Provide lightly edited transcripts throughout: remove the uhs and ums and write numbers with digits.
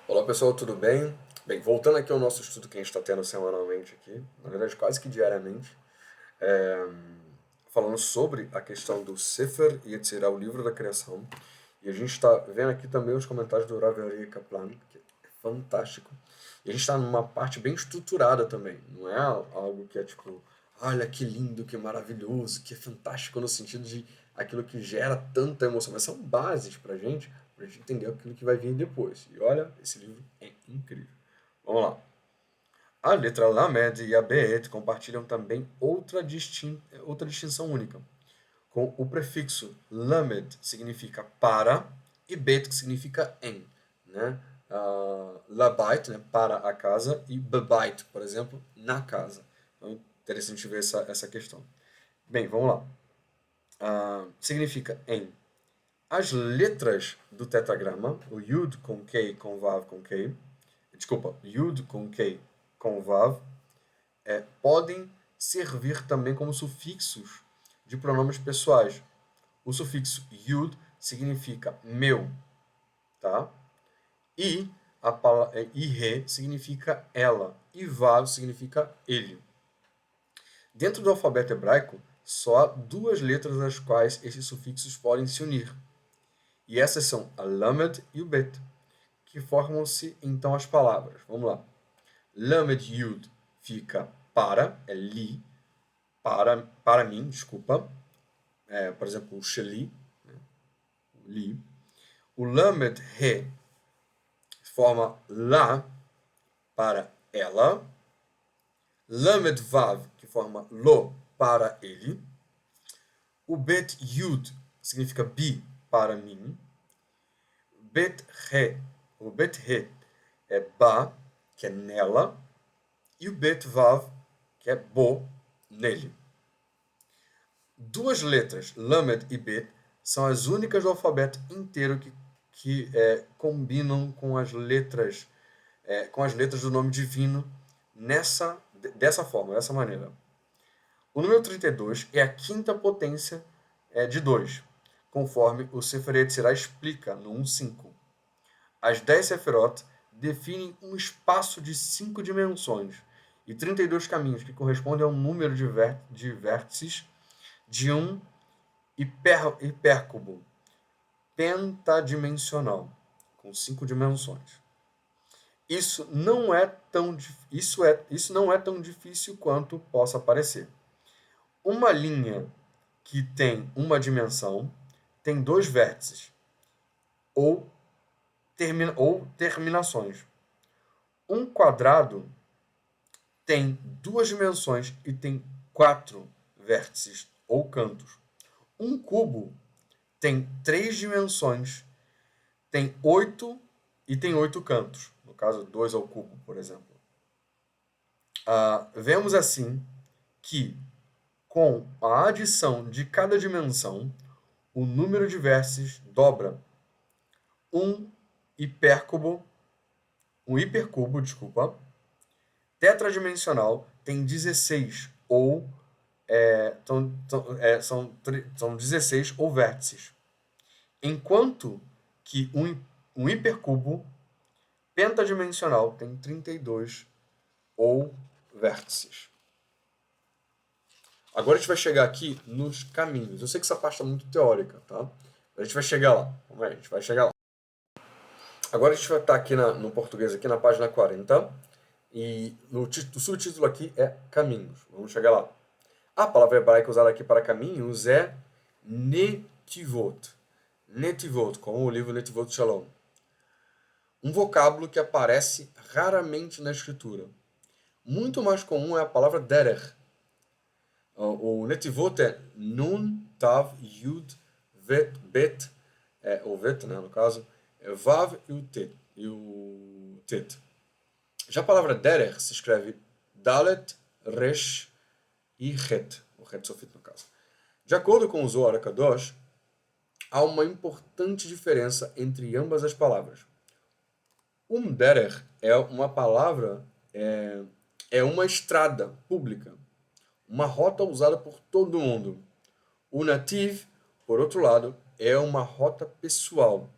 Olá pessoal, tudo bem? Bem, voltando aqui ao nosso estudo que a gente está tendo semanalmente aqui, na verdade quase que diariamente, é, falando sobre a questão do Sefer Yetzirah, o livro da criação, e a gente está vendo aqui também os comentários do Rav Ari Kaplan, que é fantástico, e a gente está numa parte bem estruturada também, não é algo que é tipo, olha que lindo, que maravilhoso, que é fantástico no sentido de aquilo que gera tanta emoção, mas são bases pra gente entender aquilo que vai vir depois. E olha, esse livro é incrível. Vamos lá. A letra Lamed e a Bet compartilham também outra distinção única. Com o prefixo Lamed significa para e Bet que significa em. Né? Labait, né, para a casa, e Bebait, por exemplo, na casa. Então, interessante ver essa questão. Bem, vamos lá. Significa em. As letras do tetragrama, o Yud com K com Vav com K, desculpa, Yud com K com Vav, podem servir também como sufixos de pronomes pessoais. O sufixo Yud significa meu, tá? E e Re significa ela, e Vav significa ele. Dentro do alfabeto hebraico, só há duas letras às quais esses sufixos podem se unir. E essas são a Lamed e o Bet, que formam-se então as palavras. Vamos lá. Lamed Yud fica para, é li, para mim, desculpa. Por exemplo, o Sheli, né, li. O Lamed Re forma lá, para ela. Lamed Vav, que forma lo, para ele. O Bet Yud significa bi, para mim. Bet Re, o Bet Re é ba, que é nela. E o Bet Vav, que é bo, nele. Duas letras, Lamed e Bet, são as únicas do alfabeto inteiro que combinam com as letras do nome divino dessa forma, dessa maneira. O número 32 é a quinta potência de 2, conforme o Sefer Yetzirah explica no 1.5. As 10 Sefirot definem um espaço de 5 dimensões e 32 caminhos, que correspondem a um número de vértices de um hipércubo pentadimensional, com 5 dimensões. Isso não é tão difícil quanto possa parecer. Uma linha que tem uma dimensão tem dois vértices ou terminações. Um quadrado tem duas dimensões e tem 4 vértices ou cantos. Um cubo tem 3 dimensões, tem 8 e tem 8 cantos. No caso, 2 ao cubo, por exemplo. Vemos assim que, com a adição de cada dimensão, o número de vértices dobra. Um hipercubo, tetradimensional tem 16 são 16 ou vértices, enquanto que um hipercubo pentadimensional tem 32 ou vértices. Agora a gente vai chegar aqui nos caminhos. Eu sei que essa parte é muito teórica, tá? A gente vai chegar lá. Vamos aí, a gente vai chegar lá. Agora a gente vai estar aqui no português, aqui na página 40, e o subtítulo aqui é caminhos. Vamos chegar lá. A palavra hebraica usada aqui para caminhos é netivot. Netivot, como o livro Netivot Shalom. Um vocábulo que aparece raramente na escritura. Muito mais comum é a palavra derech. O netivot é nun, tav, yud, vet, bet, ou vet, né, no caso, vav e o tet. Já a palavra derech se escreve dalet, resh e het, o het sofit no caso. De acordo com o Zohar Kadosh, há uma importante diferença entre ambas as palavras. Derech é uma palavra, é uma estrada pública, uma rota usada por todo mundo. O nativ, por outro lado, é uma rota pessoal,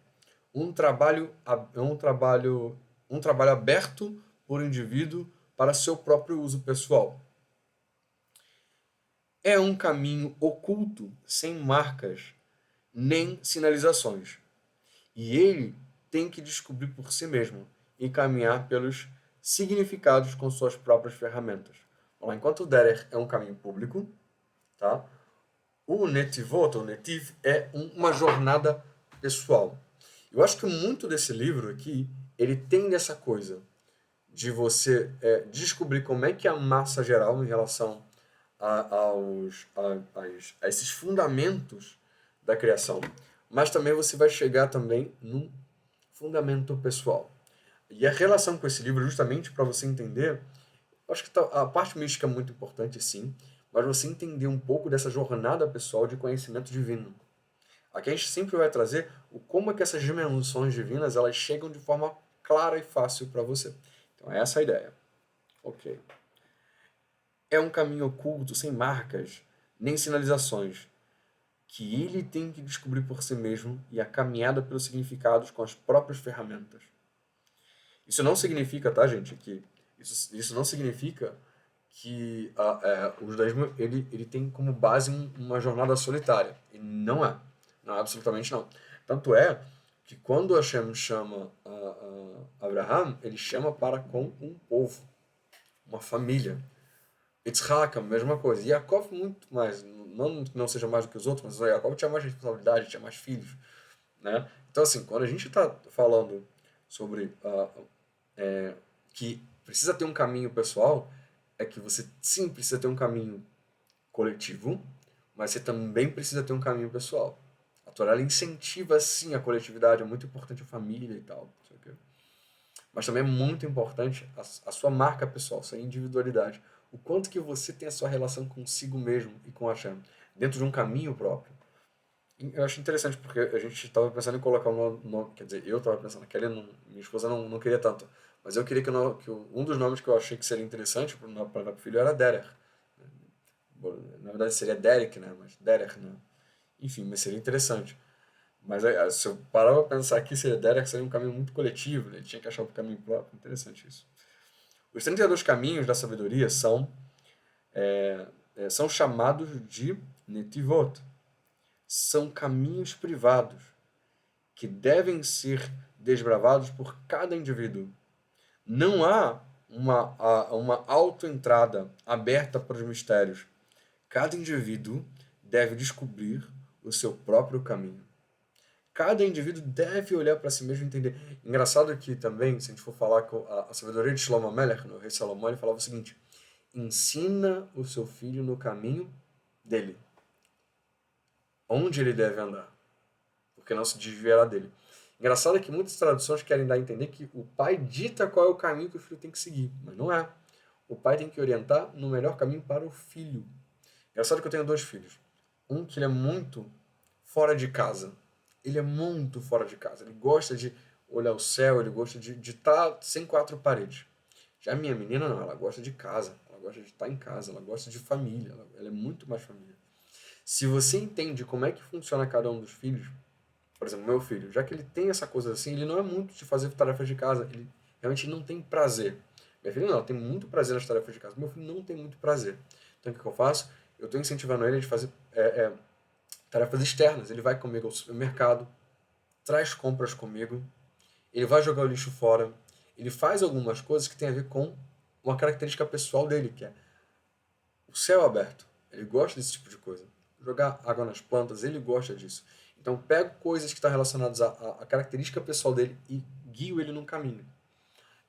um trabalho um trabalho aberto por indivíduo para seu próprio uso pessoal. É um caminho oculto, sem marcas nem sinalizações. E ele tem que descobrir por si mesmo e caminhar pelos significados com suas próprias ferramentas. Bom, enquanto o Derech é um caminho público, tá? O Netivot, ou Netiv, é uma jornada pessoal. Eu acho que muito desse livro aqui, ele tem dessa coisa de você descobrir como é que é a massa geral em relação a esses fundamentos da criação, mas também você vai chegar também num fundamento pessoal. E a relação com esse livro, justamente para você entender, acho que a parte mística é muito importante, sim, mas você entender um pouco dessa jornada pessoal de conhecimento divino. Aqui a gente sempre vai trazer como é que essas dimensões divinas elas chegam de forma clara e fácil para você. Então, essa é a ideia. Ok. É um caminho oculto, sem marcas, nem sinalizações, que ele tem que descobrir por si mesmo e a caminhada pelos significados com as próprias ferramentas. Isso não significa, tá, gente, que isso não significa que o judaísmo ele tem como base uma jornada solitária. E não é. Não, absolutamente não. Tanto é que quando Hashem chama Abraham, ele chama para com um povo, uma família. Yitzhak, a mesma coisa. Yaakov, muito mais. Não que não seja mais do que os outros, mas o Yaakov tinha mais responsabilidade, tinha mais filhos. Né? Então, assim, quando a gente está falando sobre que precisa ter um caminho pessoal, é que você sim precisa ter um caminho coletivo, mas você também precisa ter um caminho pessoal. A Torá ela incentiva sim a coletividade, é muito importante a família e tal. Não sei o quê. Mas também é muito importante a sua marca pessoal, sua individualidade. O quanto que você tem a sua relação consigo mesmo e com a Hashem, dentro de um caminho próprio. E eu acho interessante porque a gente estava pensando em colocar um nome, quer dizer, eu estava pensando, minha esposa não queria tanto, mas eu queria um dos nomes que eu achei que seria interessante para dar para o filho era Derer. Na verdade seria Derek, né? Mas Derer, né? Enfim, mas seria interessante. Mas se eu parar para pensar aqui, seria Derek seria um caminho muito coletivo, né? Ele tinha que achar o caminho próprio. Interessante isso. Os 32 caminhos da sabedoria são chamados de Netivot. São caminhos privados que devem ser desbravados por cada indivíduo. Não há uma autoentrada aberta para os mistérios. Cada indivíduo deve descobrir o seu próprio caminho. Cada indivíduo deve olhar para si mesmo e entender. Engraçado que também, se a gente for falar com a sabedoria de Shlomo Melech, no rei Salomão, ele falava o seguinte: ensina o seu filho no caminho dele, onde ele deve andar, porque não se desviará dele. Engraçado é que muitas traduções querem dar a entender que o pai dita qual é o caminho que o filho tem que seguir, mas não é. O pai tem que orientar no melhor caminho para o filho. Engraçado que eu tenho dois filhos. Um que ele é muito fora de casa. Ele é muito fora de casa. Ele gosta de olhar o céu, ele gosta de estar sem quatro paredes. Já a minha menina não, ela gosta de casa. Ela gosta de estar em casa, ela gosta de família. Ela é muito mais família. Se você entende como é que funciona cada um dos filhos, por exemplo, meu filho, já que ele tem essa coisa assim, ele não é muito de fazer tarefas de casa, ele realmente não tem prazer. Minha filha não, ela tem muito prazer nas tarefas de casa. Meu filho não tem muito prazer. Então o que eu faço? Eu estou incentivando ele a fazer tarefas externas. Ele vai comigo ao supermercado, traz compras comigo, ele vai jogar o lixo fora, ele faz algumas coisas que tem a ver com uma característica pessoal dele, que é o céu aberto. Ele gosta desse tipo de coisa. Jogar água nas plantas, ele gosta disso. Então pego coisas que estão relacionadas à característica pessoal dele e guio ele num caminho.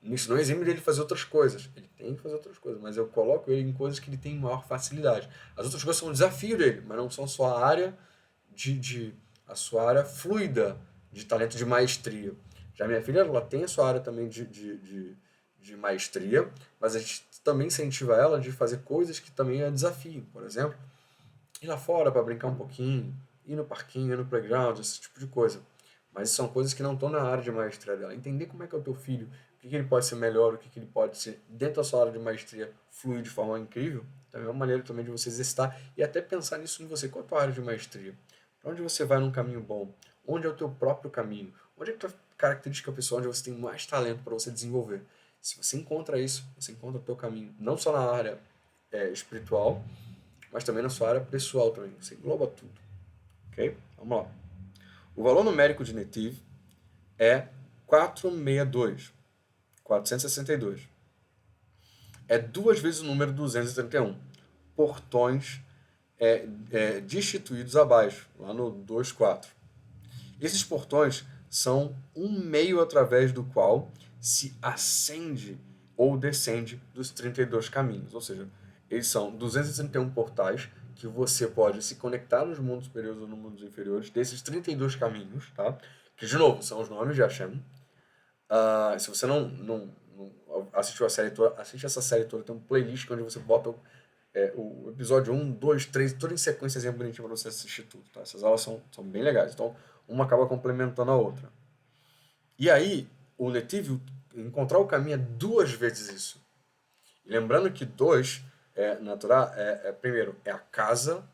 Isso não exime dele fazer outras coisas. Ele tem que fazer outras coisas, mas eu coloco ele em coisas que ele tem maior facilidade. As outras coisas são um desafio dele, mas não são só a área a sua área fluida de talento de maestria. Já minha filha, ela tem a sua área também de maestria, mas a gente também incentiva ela de fazer coisas que também é desafio. Por exemplo, ir lá fora para brincar um pouquinho, ir no parquinho, ir no playground, esse tipo de coisa. Mas são coisas que não estão na área de maestria dela. Entender como é que é o teu filho, o que ele pode ser melhor, o que ele pode ser dentro da sua área de maestria fluir de forma incrível, também é uma maneira também de você exercitar e até pensar nisso em você. Qual é a tua área de maestria? Para onde você vai num caminho bom? Onde é o teu próprio caminho? Onde é que tua característica pessoal onde você tem mais talento para você desenvolver. Se você encontra isso, você encontra o teu caminho, não só na área espiritual, mas também na sua área pessoal também. Você engloba tudo. Ok? Vamos lá. O valor numérico de Netiv é 462. 462. É 2 vezes o número 231. Portões destituídos abaixo, lá no 24. Esses portões são um meio através do qual se ascende ou descende dos 32 caminhos. Ou seja, eles são 231 portais que você pode se conectar nos mundos superiores ou nos mundos inferiores desses 32 caminhos, tá? Que, de novo, são os nomes de Hashem. Se você não assistiu a série toda, assiste essa série toda. Tem um playlist onde você bota o episódio 1, 2, 3, tudo em sequência bonitinho para você assistir tudo, tá? Essas aulas são bem legais. Então, uma acaba complementando a outra. E aí, o Netiv, encontrar o caminho é 2 vezes isso. E lembrando que 2, na Torá, primeiro, é a casa,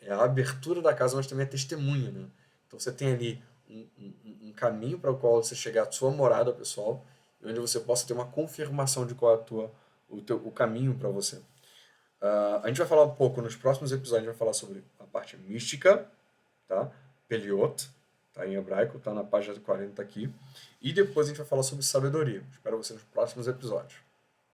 é a abertura da casa, mas também é testemunha, né? Então você tem ali um caminho para o qual você chegar à sua morada pessoal, onde você possa ter uma confirmação de qual é o caminho para você. A gente vai falar um pouco nos próximos episódios, a gente vai falar sobre a parte mística, tá? Peliot, tá em hebraico, tá na página 40 aqui. E depois a gente vai falar sobre sabedoria. Espero você nos próximos episódios.